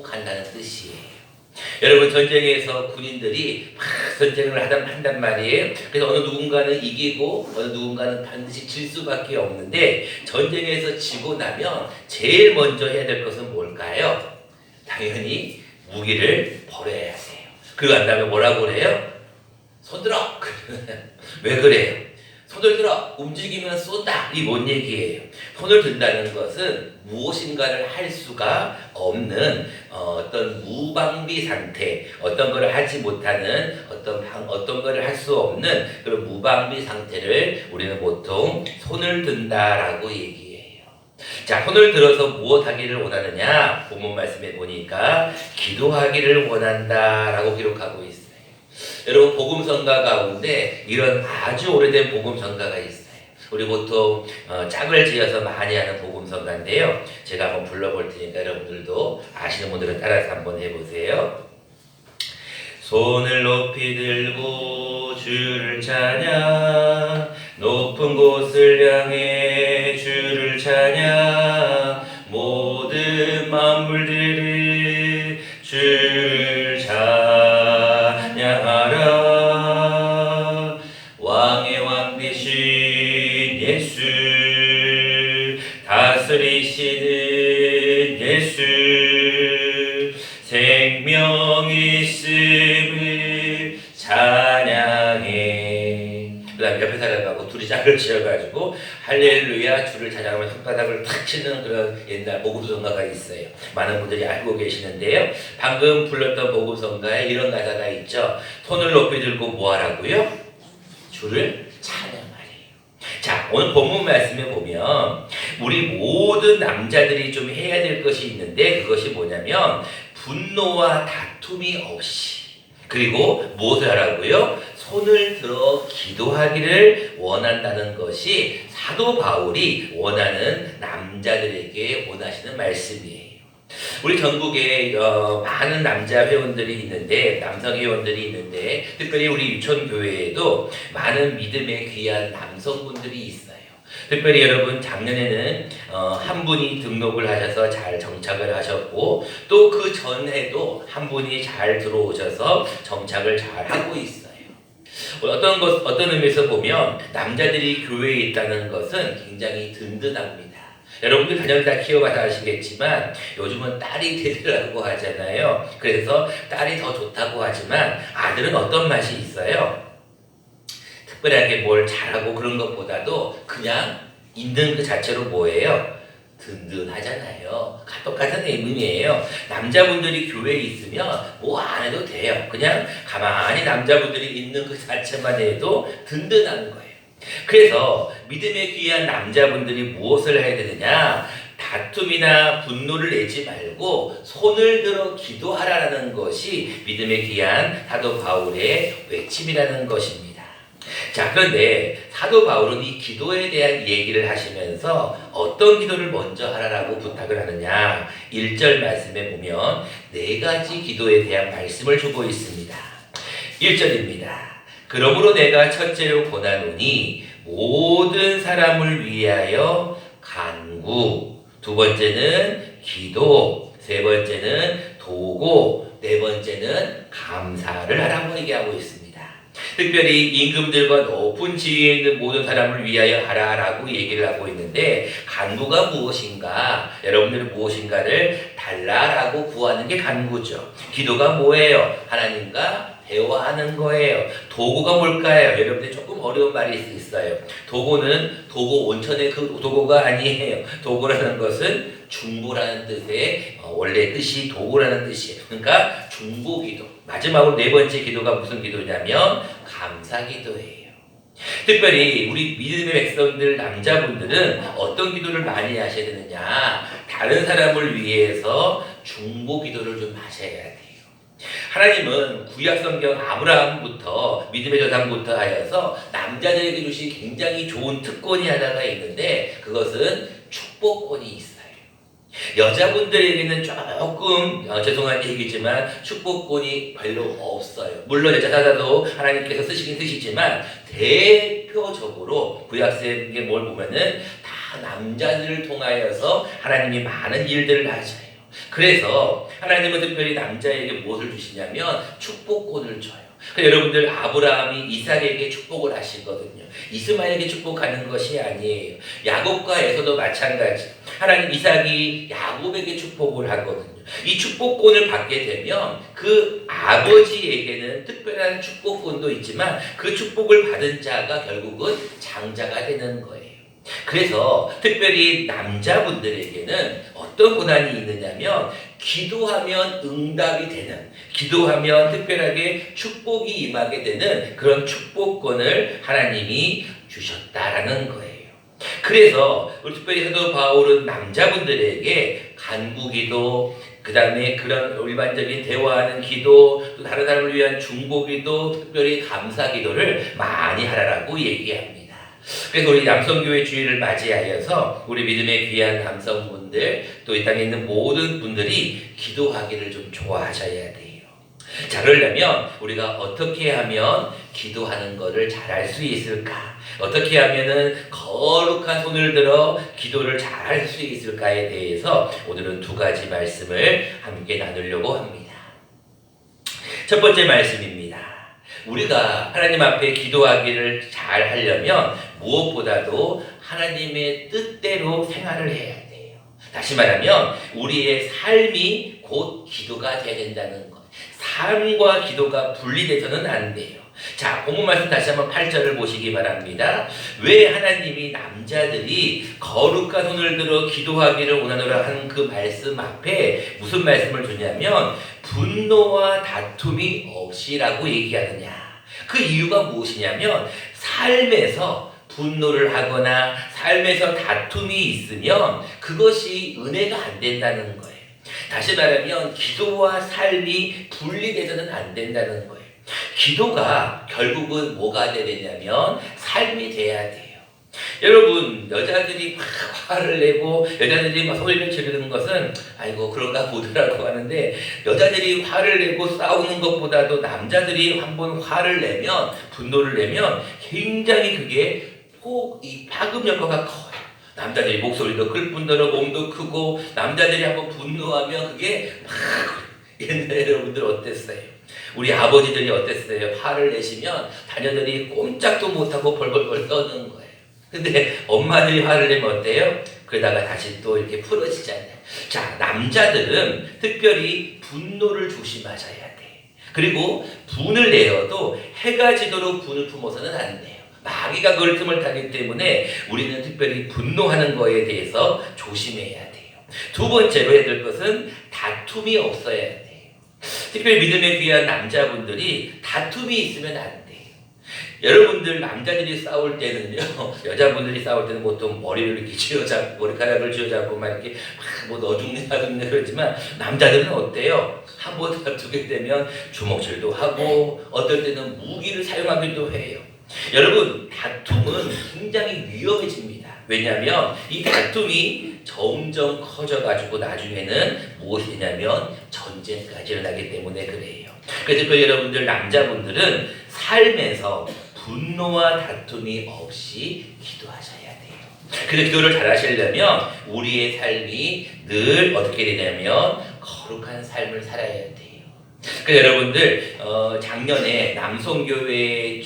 간다는 뜻이에요. 여러분, 전쟁에서 군인들이 막 전쟁을 한단 말이에요. 그래서 어느 누군가는 이기고 어느 누군가는 반드시 질 수밖에 없는데, 전쟁에서 지고 나면 제일 먼저 해야 될 것은 뭘까요? 당연히 무기를 버려야 돼요. 그리고 난 다음에 뭐라고 그래요? 손 들어! 왜 그래요? 손을 들어! 움직이면 쏜다! 이 뭔 얘기예요? 손을 든다는 것은 무엇인가를 할 수가 없는 어떤 무방비 상태, 어떤 것을 하지 못하는 어떤 것을 할 수 없는 그런 무방비 상태를 우리는 보통 손을 든다라고 얘기해요. 자, 손을 들어서 무엇 하기를 원하느냐? 본문 말씀에 보니까 기도하기를 원한다라고 기록하고 있어요. 여러분, 복음성가 가운데 이런 아주 오래된 복음성가가 있어요. 우리 보통 짝을 지어서 많이 하는 복음성가인데요. 제가 한번 불러볼 테니까 여러분들도 아시는 분들은 따라서 한번 해보세요. 손을 높이 들고 주를 찬양, 높은 곳을 향해 주를 찬양, 모든 만물들이 주를 찬양하라. 왕의 왕 되신 예수, 다스리시는 예수, 생명 있음을 찬양해. 그 다음에 옆에 사람하고 둘이 짝을 지어가지고 할렐루야 주를 찬양하면 손바닥을 탁 치는 그런 옛날 복음성가가 있어요. 많은 분들이 알고 계시는데요. 방금 불렀던 복음성가에 이런 가사가 있죠. 손을 높이 들고 뭐 하라고요? 주를 찬양하래요. 자, 오늘 본문 말씀에 보면 우리 모든 남자들이 좀 해야 될 것이 있는데, 그것이 뭐냐면 분노와 다툼이 없이, 그리고 무엇을 하라고요? 손을 들어 기도하기를 원한다는 것이 사도 바울이 원하는 남자들에게 원하시는 말씀이에요. 우리 전국에 많은 남자 회원들이 있는데, 남성 회원들이 있는데, 특별히 우리 유천교회에도 많은 믿음의 귀한 남성분들이 있어요. 특별히 여러분, 작년에는 한 분이 등록을 하셔서 잘 정착을 하셨고, 또 그 전에도 한 분이 잘 들어오셔서 정착을 잘 하고 있어요. 어떤 의미에서 보면 남자들이 교회에 있다는 것은 굉장히 든든합니다. 여러분들 자녀를 다 키워가서 아시겠지만 요즘은 딸이 되더라고 하잖아요. 그래서 딸이 더 좋다고 하지만 아들은 어떤 맛이 있어요? 특별하게 뭘 잘하고 그런 것보다도 그냥 있는 그 자체로 뭐예요? 든든하잖아요. 똑같은 의미예요. 남자분들이 교회에 있으면 뭐 안 해도 돼요. 그냥 가만히 남자분들이 있는 그 자체만 해도 든든한 거예요. 그래서 믿음에 귀한 남자분들이 무엇을 해야 되느냐? 다툼이나 분노를 내지 말고 손을 들어 기도하라는 것이 믿음에 귀한 사도 바울의 외침이라는 것입니다. 자, 그런데 사도 바울은 이 기도에 대한 얘기를 하시면서 어떤 기도를 먼저 하라고 부탁을 하느냐? 1절 말씀에 보면 4가지 기도에 대한 말씀을 주고 있습니다. 1절입니다. 그러므로 내가 첫째로 권하노니 모든 사람을 위하여 간구, 두 번째는 기도, 세 번째는 도고, 네 번째는 감사를 하라고 얘기하고 있습니다. 특별히 임금들과 높은 지위에 있는 모든 사람을 위하여 하라라고 얘기를 하고 있는데, 간구가 무엇인가? 여러분들은 무엇인가를 달라라고 구하는 게 간구죠. 기도가 뭐예요? 하나님과 대화하는 거예요. 도구가 뭘까요? 여러분들 조금 어려운 말이 있어요. 도구는 도구 온천의 그 도구가 아니에요. 도구라는 것은 중보라는 뜻의 원래 뜻이 도구라는 뜻이에요. 그러니까 중보기도. 마지막으로 4번째 기도가 무슨 기도냐면 감사기도예요. 특별히 우리 믿음의 백성들 남자분들은 어떤 기도를 많이 하셔야 되느냐? 다른 사람을 위해서 중보기도를 좀 하셔야 돼요. 하나님은 구약성경 아브라함부터 믿음의 조상부터 하여서 남자들에게 주신 굉장히 좋은 특권이 하나가 있는데, 그것은 축복권이 있어요. 여자분들에게는 조금 죄송한 얘기지만 축복권이 별로 없어요. 물론 여자사도 하나님께서 쓰시긴 쓰시지만 대표적으로 구약성경에 뭘 보면은 다 남자들을 통하여서 하나님이 많은 일들을 하셔요. 그래서 하나님은 특별히 남자에게 무엇을 주시냐면 축복권을 줘요. 여러분들 아브라함이 이삭에게 축복을 하시거든요. 이스마엘에게 축복하는 것이 아니에요. 야곱과 에서도 마찬가지. 하나님 이삭이 야곱에게 축복을 하거든요. 이 축복권을 받게 되면 그 아버지에게는 특별한 축복권도 있지만 그 축복을 받은 자가 결국은 장자가 되는 거예요. 그래서 특별히 남자분들에게는 어떤 고난이 있느냐면 기도하면 응답이 되는, 기도하면 특별하게 축복이 임하게 되는 그런 축복권을 하나님이 주셨다라는 거예요. 그래서 우리 특별히 사도 바울은 남자분들에게 간구기도, 그 다음에 그런 일반적인 대화하는 기도, 또 다른 사람을 위한 중보기도, 특별히 감사기도를 많이 하라고 얘기합니다. 그래서 우리 남성교회 주일을 맞이하여서 우리 믿음의 귀한 남성분들, 또 이 땅에 있는 모든 분들이 기도하기를 좀 좋아하셔야 돼요. 자, 그러려면 우리가 어떻게 하면 기도하는 것을 잘할 수 있을까? 어떻게 하면은 거룩한 손을 들어 기도를 잘할 수 있을까에 대해서 오늘은 두 가지 말씀을 함께 나누려고 합니다. 첫 번째 말씀입니다. 우리가 하나님 앞에 기도하기를 잘 하려면 무엇보다도 하나님의 뜻대로 생활을 해야 돼요. 다시 말하면 우리의 삶이 곧 기도가 되어야 된다는 것. 삶과 기도가 분리돼서는 안 돼요. 자, 본문 말씀 다시 한번 8절을 보시기 바랍니다. 왜 하나님이 남자들이 거룩한 손을 들어 기도하기를 원하노라 하는 그 말씀 앞에 무슨 말씀을 주냐면 분노와 다툼이 없이라고 얘기하느냐. 그 이유가 무엇이냐면 삶에서 분노를 하거나 삶에서 다툼이 있으면 그것이 은혜가 안 된다는 거예요. 다시 말하면 기도와 삶이 분리돼서는 안 된다는 거예요. 기도가 결국은 뭐가 돼야 되냐면 삶이 돼야 돼요. 여러분, 여자들이 막 화를 내고 여자들이 막 소리를 지르는 것은 아이고 그런가 보더라고 하는데, 여자들이 화를 내고 싸우는 것보다도 남자들이 한번 화를 내면, 분노를 내면 굉장히 그게 이 파급 효과가 커요. 남자들이 목소리도 클 뿐더러 몸도 크고, 남자들이 한번 분노하면 그게 막, 옛날에 여러분들 어땠어요? 우리 아버지들이 어땠어요? 화를 내시면 자녀들이 꼼짝도 못하고 벌벌벌 떠는 거예요. 근데 엄마들이 화를 내면 어때요? 그러다가 다시 또 이렇게 풀어지잖아요. 자, 남자들은 특별히 분노를 조심하셔야 돼. 그리고 분을 내어도 해가 지도록 분을 품어서는 안 돼요. 마귀가 그걸 틈을 타기 때문에 우리는 특별히 분노하는 거에 대해서 조심해야 돼요. 두 번째로 해야 될 것은 다툼이 없어야 돼요. 특별히 믿음에 귀한 남자분들이 다툼이 있으면 안 돼요. 여러분들 남자들이 싸울 때는요, 여자분들이 싸울 때는 보통 머리를 이렇게 쥐어잡고, 머리카락을 쥐어잡고 막 이렇게 뭐 너 죽네 나 죽네 그러지만, 남자들은 어때요? 한번 다투게 되면 주먹질도 하고 어떨 때는 무기를 사용하기도 해요. 여러분, 다툼은 굉장히 위험해집니다. 왜냐하면 이 다툼이 점점 커져가지고 나중에는 무엇이 되냐면 전쟁까지 일어나기 때문에 그래요. 그래서 그 여러분들 남자분들은 삶에서 분노와 다툼이 없이 기도하셔야 돼요. 그래서 기도를 잘 하시려면 우리의 삶이 늘 어떻게 되냐면 거룩한 삶을 살아야 돼요. 그래서 여러분들 작년에 남성교회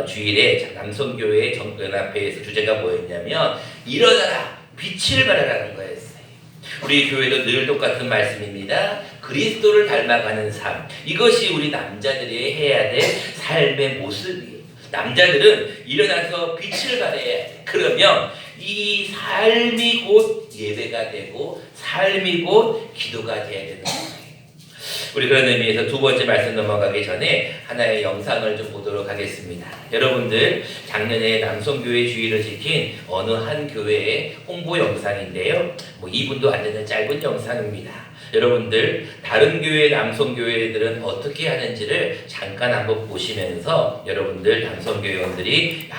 주일에 남성교회 정연합회에서 주제가 뭐였냐면 일어나라 빛을 발하라는 거였어요. 우리 교회도 늘 똑같은 말씀입니다. 그리스도를 닮아가는 삶, 이것이 우리 남자들이 해야 될 삶의 모습이에요. 남자들은 일어나서 빛을 발해야 돼. 그러면 이 삶이 곧 예배가 되고 삶이 곧 기도가 돼야 되는 거예요. 우리 그런 의미에서 두 번째 말씀 넘어가기 전에 하나의 영상을 좀 보도록 하겠습니다. 여러분들 작년에 남성교회 주일을 지킨 어느 한 교회의 홍보 영상인데요. 뭐 2분도 안 되는 짧은 영상입니다. 여러분들 다른 교회 남성교회들은 어떻게 하는지를 잠깐 한번 보시면서 여러분들 남성교회원들이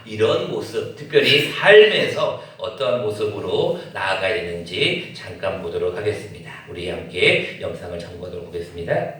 이런 모습, 특별히 삶에서 어떠한 모습으로 나아가야 되는지 잠깐 보도록 하겠습니다. 우리 함께 영상을 참고하도록 하겠습니다.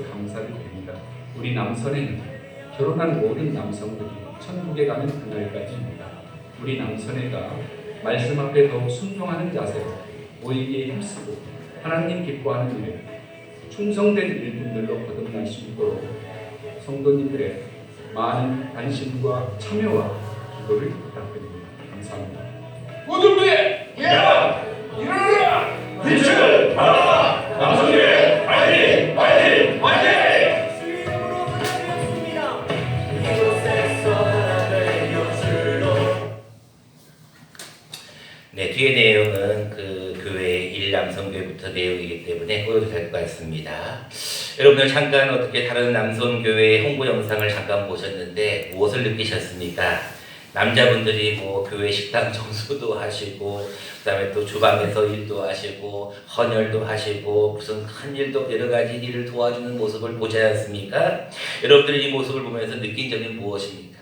감사를 드립니다. 우리 남선에는 결혼한 모든 남성들이 천국에 가는 그날까지입니다. 우리 남선회가 말씀 앞에 더욱 순종하는 자세로 모이기에 힘쓰고 하나님 기뻐하는 일에 충성된 일꾼들로 거듭날 수 있도록 성도님들의 많은 관심과 참여와 기도를 부탁드립니다. 감사합니다. 모든 배 일어나! 빛을 발하라! 남성의 파이팅! 파이팅! 파이팅! 네, 뒤에 내용은 그 교회의 일남성교회부터 내용이기 때문에 보여도 될 것 같습니다. 여러분들 잠깐 어떻게 다른 남성교회 홍보 영상을 잠깐 보셨는데 무엇을 느끼셨습니까? 남자분들이 뭐 교회 식당 청소도 하시고 그다음에 또 주방에서 일도 하시고 헌혈도 하시고 무슨 큰 일도 여러 가지 일을 도와주는 모습을 보지 않았습니까? 여러분들이 이 모습을 보면서 느낀 점이 무엇입니까?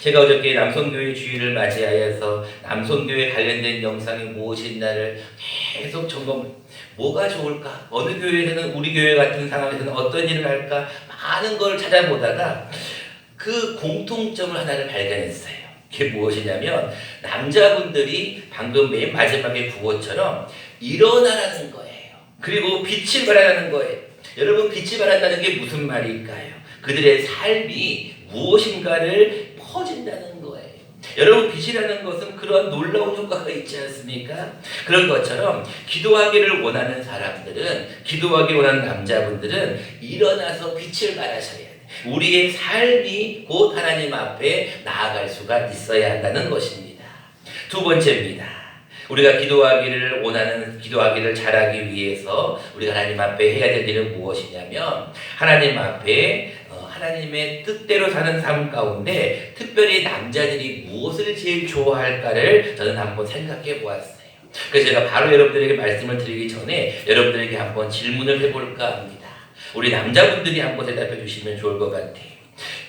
제가 어저께 남성교회 주일을 맞이하여서 남성교회 관련된 영상이 무엇이 있나를 계속 점검, 뭐가 좋을까? 어느 교회에서는 우리 교회 같은 상황에서는 어떤 일을 할까? 많은 걸 찾아보다가 그 공통점을 하나를 발견했어요. 그게 무엇이냐면 남자분들이 방금 맨 마지막에 구호처럼 일어나라는 거예요. 그리고 빛을 발하라는 거예요. 여러분, 빛이 발한다는 게 무슨 말일까요? 그들의 삶이 무엇인가를 퍼진다는 거예요. 여러분, 빛이라는 것은 그런 놀라운 효과가 있지 않습니까? 그런 것처럼 기도하기를 원하는 사람들은, 기도하기를 원하는 남자분들은 일어나서 빛을 발하셔야 돼요. 우리의 삶이 곧 하나님 앞에 나아갈 수가 있어야 한다는 것입니다. 두 번째입니다. 우리가 기도하기를 원하는, 기도하기를 잘하기 위해서 우리가 하나님 앞에 해야 될 일은 무엇이냐면 하나님 앞에 하나님의 뜻대로 사는 삶 가운데 특별히 남자들이 무엇을 제일 좋아할까를 저는 한번 생각해 보았어요. 그래서 제가 바로 여러분들에게 말씀을 드리기 전에 여러분들에게 한번 질문을 해볼까 합니다. 우리 남자분들이 한번 대답해 주시면 좋을 것 같아요.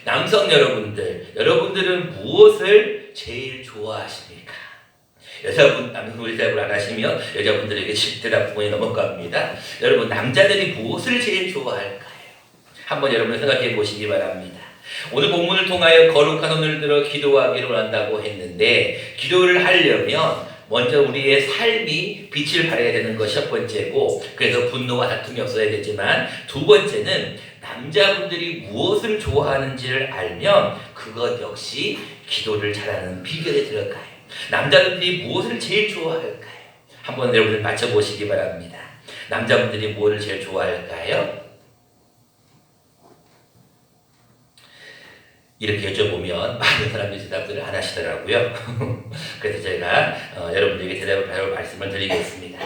남성 여러분들은 무엇을 제일 좋아하십니까? 남성분이 대답을 안 하시면 여자분들에게 대답 부분이 넘어갑니다. 여러분, 남자들이 무엇을 제일 좋아할까요? 한번 여러분 생각해 보시기 바랍니다. 오늘 본문을 통하여 거룩한 손을 들어 기도하기를 원한다고 했는데, 기도를 하려면 먼저 우리의 삶이 빛을 발해야 되는 것이 첫 번째고, 그래서 분노와 다툼이 없어야 되지만, 두 번째는 남자분들이 무엇을 좋아하는지를 알면 그것 역시 기도를 잘하는 비결에 들어가요. 남자분들이 무엇을 제일 좋아할까요? 한번 여러분들 맞춰보시기 바랍니다. 남자분들이 무엇을 제일 좋아할까요? 이렇게 여쭤보면 많은 사람들이 대답들을 안 하시더라고요. 그래서 제가 여러분들에게 대답을 바로 말씀을 드리겠습니다.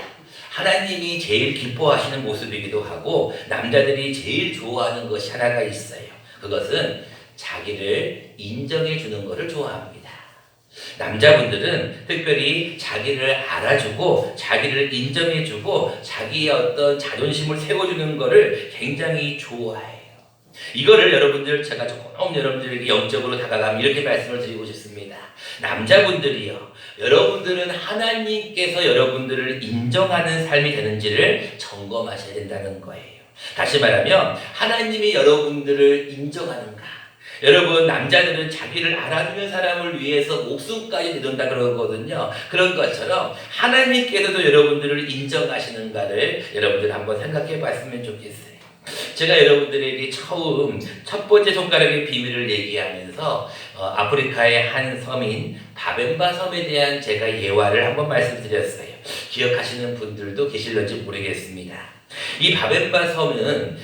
하나님이 제일 기뻐하시는 모습이기도 하고 남자들이 제일 좋아하는 것이 하나가 있어요. 그것은 자기를 인정해 주는 것을 좋아합니다. 남자분들은 특별히 자기를 알아주고 자기를 인정해주고 자기의 어떤 자존심을 세워주는 것을 굉장히 좋아해요. 이거를 제가 조금 여러분들에게 영적으로 다가가면 이렇게 말씀을 드리고 싶습니다. 남자분들이요, 여러분들은 하나님께서 여러분들을 인정하는 삶이 되는지를 점검하셔야 된다는 거예요. 다시 말하면 하나님이 여러분들을 인정하는가? 여러분, 남자들은 자기를 알아주는 사람을 위해서 목숨까지 내놓는다 그러거든요. 그런 것처럼 하나님께서도 여러분들을 인정하시는가를 여러분들 한번 생각해 봤으면 좋겠어요. 제가 여러분들에게 첫 번째 손가락의 비밀을 얘기하면서 아프리카의 한 섬인 바벤바 섬에 대한 제가 예화를 한번 말씀드렸어요. 기억하시는 분들도 계실런지 모르겠습니다. 이 바벤바 섬은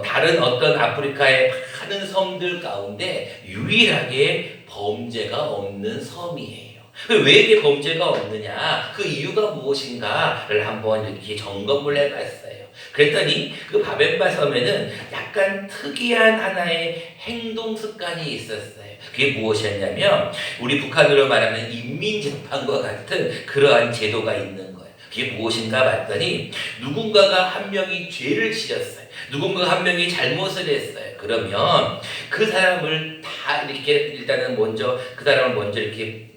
다른 어떤 아프리카의 많은 섬들 가운데 유일하게 범죄가 없는 섬이에요. 왜 이게 범죄가 없느냐, 그 이유가 무엇인가를 한번 이렇게 점검을 해봤어요. 그랬더니 그 바벤바 섬에는 약간 특이한 하나의 행동 습관이 있었어요. 그게 무엇이었냐면 우리 북한으로 말하는 인민재판과 같은 그러한 제도가 있는 거예요. 그게 무엇인가 봤더니 누군가가 한 명이 죄를 지었어요. 누군가가 한 명이 잘못을 했어요. 그러면 그 사람을 다 이렇게 일단은 먼저 그 사람을 먼저 이렇게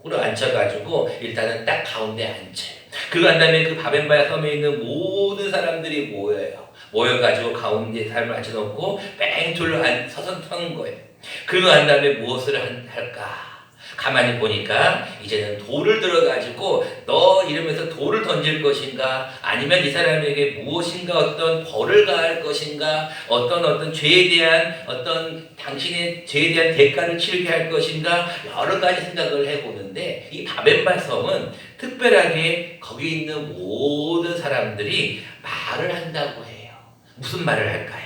끌어앉혀가지고 일단은 딱 가운데 앉혀요. 그러고 난 다음에 그 바벤바 섬에 있는 모든 사람들이 모여요. 모여가지고 가운데 사람을 앉혀놓고 뺑 둘러 서서 서는 거예요. 그러고 난 다음에 무엇을 할까? 가만히 보니까 이제는 돌을 들어가지고 너 이러면서 돌을 던질 것인가, 아니면 이 사람에게 무엇인가 어떤 벌을 가할 것인가, 어떤 죄에 대한 당신의 죄에 대한 대가를 치르게 할 것인가, 여러 가지 생각을 해보는데, 이 바벤바 섬은 특별하게 거기 있는 모든 사람들이 말을 한다고 해요. 무슨 말을 할까요?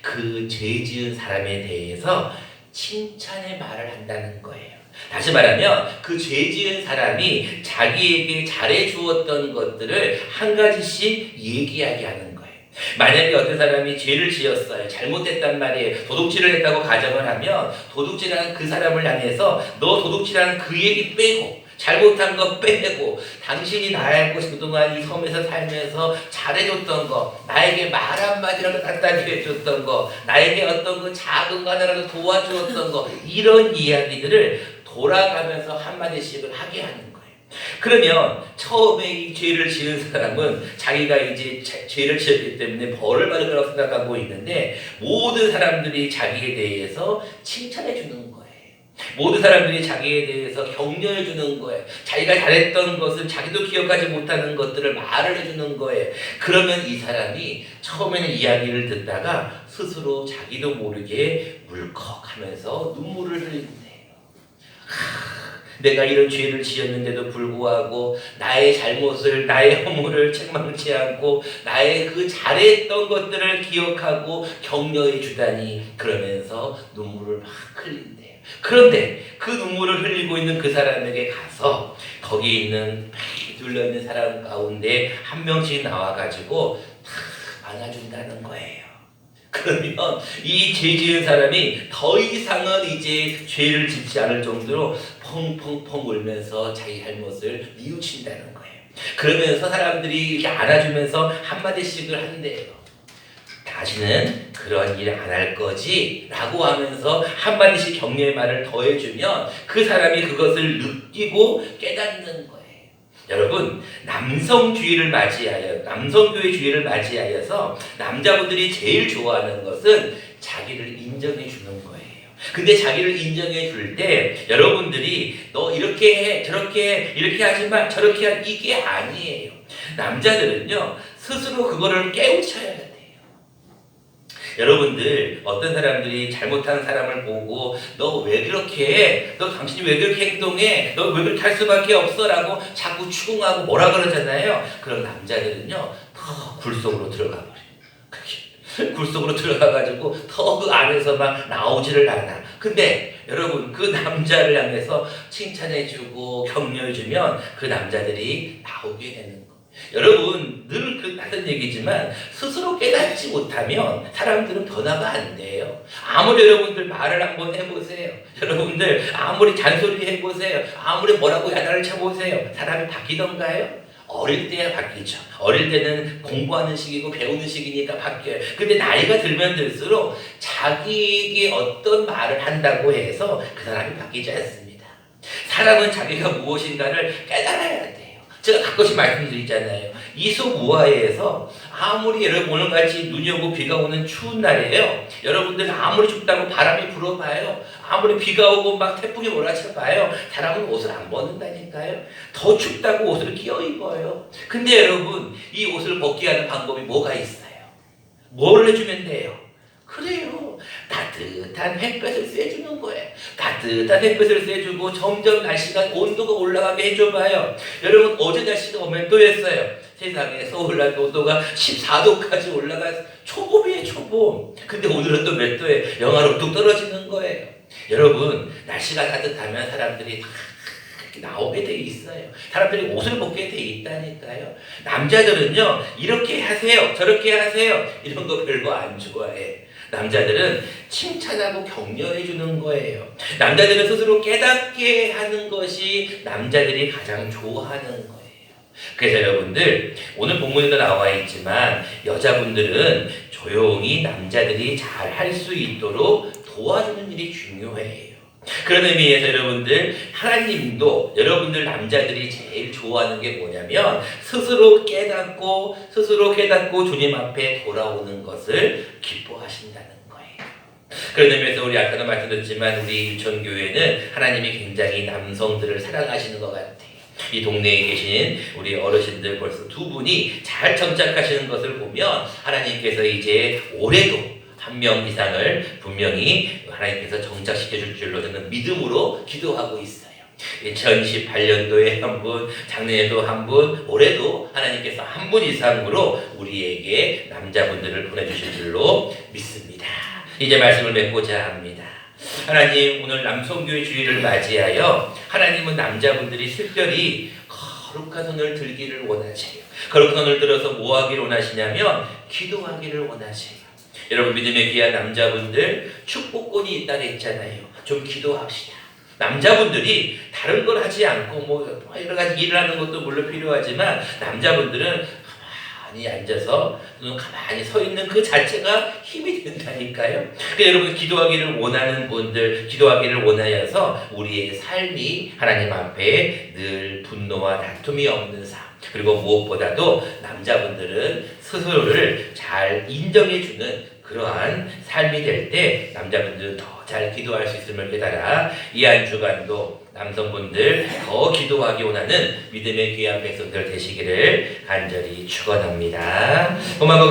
그 죄 지은 사람에 대해서 칭찬의 말을 한다는 거예요. 다시 말하면 그 죄 지은 사람이 자기에게 잘해 주었던 것들을 한 가지씩 얘기하게 하는 거예요. 만약에 어떤 사람이 죄를 지었어요. 잘못했단 말이에요. 도둑질을 했다고 가정을 하면 도둑질한 그 사람을 향해서 너 도둑질한 그 얘기 빼고 잘못한 거 빼고 당신이 나하고 그동안 이 섬에서 살면서 잘해줬던 거, 나에게 말 한마디라도 갖다게 해줬던 거, 나에게 어떤 그 작은 거 하나라도 도와주었던 거, 이런 이야기들을 돌아가면서 한마디씩을 하게 하는 거예요. 그러면 처음에 이 죄를 지은 사람은 자기가 이제 죄를 지었기 때문에 벌을 받을 거라고 생각하고 있는데, 모든 사람들이 자기에 대해서 칭찬해 주는 거예요. 모든 사람들이 자기에 대해서 격려해 주는 거예요. 자기가 잘했던 것을 자기도 기억하지 못하는 것들을 말을 해주는 거예요. 그러면 이 사람이 처음에는 이야기를 듣다가 스스로 자기도 모르게 물컥하면서 눈물을 흘린대요. 내가 이런 죄를 지었는데도 불구하고 나의 잘못을, 나의 허물을 책망치 않고 나의 그 잘했던 것들을 기억하고 격려해 주다니, 그러면서 눈물을 막 흘린대요. 그런데 그 눈물을 흘리고 있는 그 사람에게 가서 거기 있는 둘러있는 사람 가운데 한 명씩 나와가지고 다 안아준다는 거예요. 그러면 이 죄 지은 사람이 더 이상은 이제 죄를 짓지 않을 정도로 펑펑펑 울면서 자기 잘못을 뉘우친다는 거예요. 그러면서 사람들이 이렇게 안아주면서 한마디씩을 한대요. 다시는 그런 일 안 할 거지 라고 하면서 한마디씩 격려의 말을 더해주면 그 사람이 그것을 느끼고 깨닫는 거예요. 여러분, 남성교회 주의를 맞이하여서 남자분들이 제일 좋아하는 것은 자기를 인정해 주는 거예요. 근데 자기를 인정해 줄 때 여러분들이 너 이렇게 해, 저렇게 해, 이렇게 하지 마, 저렇게 하, 이게 아니에요. 남자들은요, 스스로 그거를 깨우쳐야 돼요. 여러분들, 어떤 사람들이 잘못한 사람을 보고 너 왜 그렇게 해? 너 당신이 왜 그렇게 행동해? 너 왜 그렇게 할 수밖에 없어? 라고 자꾸 추궁하고 뭐라 그러잖아요. 그런 남자들은요, 더 굴속으로 들어가 버려요. 굴속으로 들어가가지고 더 그 안에서 막 나오지를 않아. 근데 여러분, 그 남자를 향해서 칭찬해주고 격려해주면 그 남자들이 나오게 되는 거예요. 여러분, 늘 하던 얘기지만 스스로 깨닫지 못하면 사람들은 변화가 안 돼요. 아무리 여러분들 말을 한번 해보세요. 여러분들 아무리 잔소리 해보세요. 아무리 뭐라고 야단을 쳐보세요. 사람이 바뀌던가요? 어릴 때야 바뀌죠. 어릴 때는 공부하는 시기고 배우는 시기니까 바뀌어요. 근데 나이가 들면 들수록 자기에게 어떤 말을 한다고 해서 그 사람이 바뀌지 않습니다. 사람은 자기가 무엇인가를 깨달아야 돼요. 제가 가끔씩 말씀드리잖아요. 이솝우화에서 아무리 여러분 오늘같이 눈이 오고 비가 오는 추운 날이에요. 여러분들 아무리 춥다고 바람이 불어봐요. 아무리 비가 오고 막 태풍이 몰아쳐봐요. 사람은 옷을 안 벗는다니까요. 더 춥다고 옷을 끼워 입어요. 근데 여러분, 이 옷을 벗게 하는 방법이 뭐가 있어요? 뭘 해주면 돼요? 그래요. 따뜻한 햇볕을 쐬주는 거예요. 따뜻한 햇볕을 쐬주고 점점 날씨가 온도가 올라가게 해줘봐요. 여러분, 어제 날씨가 오면 또 했어요. 세상에 서울 날 온도가 14도까지 올라가서 초봄이에요, 초봄. 근데 오늘은 또 몇 도에 영하로 뚝 떨어지는 거예요. 여러분, 날씨가 따뜻하면 사람들이 다 나오게 돼 있어요. 사람들이 옷을 벗게 돼 있다니까요. 남자들은요, 이렇게 하세요, 저렇게 하세요, 이런 거 별거 안 좋아해. 남자들은 칭찬하고 격려해 주는 거예요. 남자들은 스스로 깨닫게 하는 것이 남자들이 가장 좋아하는 거예요. 그래서 여러분들, 오늘 본문에도 나와 있지만 여자분들은 조용히 남자들이 잘 할 수 있도록 도와주는 일이 중요해요. 그런 의미에서 여러분들, 하나님도 여러분들 남자들이 제일 좋아하는 게 뭐냐면 스스로 깨닫고 주님 앞에 돌아오는 것을 기뻐하신다는 거예요. 그런 의미에서 우리 아까도 말씀드렸지만 우리 유천교회는 하나님이 굉장히 남성들을 사랑하시는 것 같아요. 이 동네에 계신 우리 어르신들 벌써 두 분이 잘 정착하시는 것을 보면 하나님께서 이제 올해도 한 명 이상을 분명히 하나님께서 정착시켜 줄 줄로 저는 믿음으로 기도하고 있어요. 2018년도에 한 분, 작년에도 한 분, 올해도 하나님께서 한 분 이상으로 우리에게 남자분들을 보내주실 줄로 믿습니다. 이제 말씀을 맺고자 합니다. 하나님, 오늘 남성교회 주일을 맞이하여 하나님은 남자분들이 특별히 거룩한 손을 들기를 원하세요. 거룩한 손을 들어서 뭐 하기를 원하시냐면 기도하기를 원하세요. 여러분, 믿음의 귀한 남자분들 축복권이 있다고 했잖아요. 좀 기도합시다. 남자분들이 다른 걸 하지 않고 뭐 여러 가지 일을 하는 것도 물론 필요하지만 남자분들은 가만히 앉아서 또는 가만히 서 있는 그 자체가 힘이 된다니까요. 그러니까 여러분, 기도하기를 원하는 분들, 기도하기를 원하여서 우리의 삶이 하나님 앞에 늘 분노와 다툼이 없는 삶, 그리고 무엇보다도 남자분들은 스스로를 잘 인정해주는 그러한 삶이 될 때 남자분들은 더 잘 기도할 수 있음을 깨달아 이 한 주간도 남성분들 더 기도하기 원하는 믿음의 귀한 백성들 되시기를 간절히 축원합니다. 고맙고